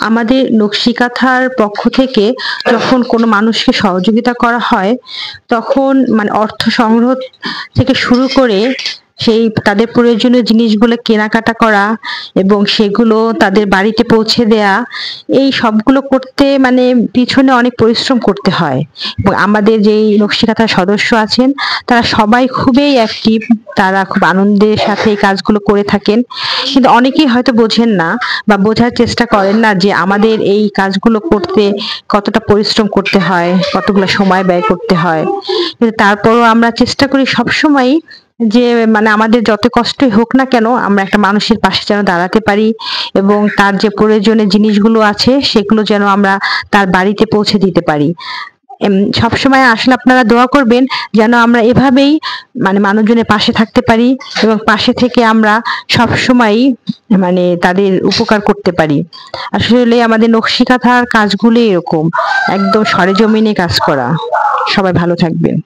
আমাদের নকশি কাঁথার পক্ষ থেকে যখন কোনো মানুষকে সহযোগিতা করা হয়, তখন মানে অর্থ সংগ্রহ থেকে শুরু করে সেই তাদের প্রয়োজনীয় জিনিসগুলো কেনাকাটা করা এবং সেগুলো তাদের বাড়িতে পৌঁছে দেয়া, এই সবগুলো করতে মানে পিছনে অনেক পরিশ্রম করতে হয়। এবং আমাদের যেই নকশি কাঁথার সদস্য আছেন, তারা সবাই খুবই অ্যাক্টিভ। তারা খুব আনন্দের সাথে এই কাজগুলো করে থাকেন। কিন্তু অনেকেই হয়তো বোঝেন না বা বোঝার চেষ্টা করেন না যে আমাদের এই কাজগুলো করতে কতটা পরিশ্রম করতে হয়, কতগুলো সময় ব্যয় করতে হয়। কিন্তু তারপরও আমরা চেষ্টা করি সবসময়ই যে মানে আমাদের যত কষ্টই হোক না কেন আমরা একটা মানুষের পাশে যেন দাঁড়াতে পারি এবং তার যে প্রয়োজনীয় জিনিসগুলো আছে সেগুলো যেন আমরা তার বাড়িতে পৌঁছে দিতে পারি। সবসময় আসলে আপনারা দোয়া করবেন যেন আমরা এভাবেই মানে মানুষজনের পাশে থাকতে পারি এবং পাশে থেকে আমরা সবসময়ই মানে তাদের উপকার করতে পারি। আসলে আমাদের নকশি কাঁথার কাজগুলো এরকম একদম সরেজমিনে কাজ করা। সবাই ভালো থাকবেন।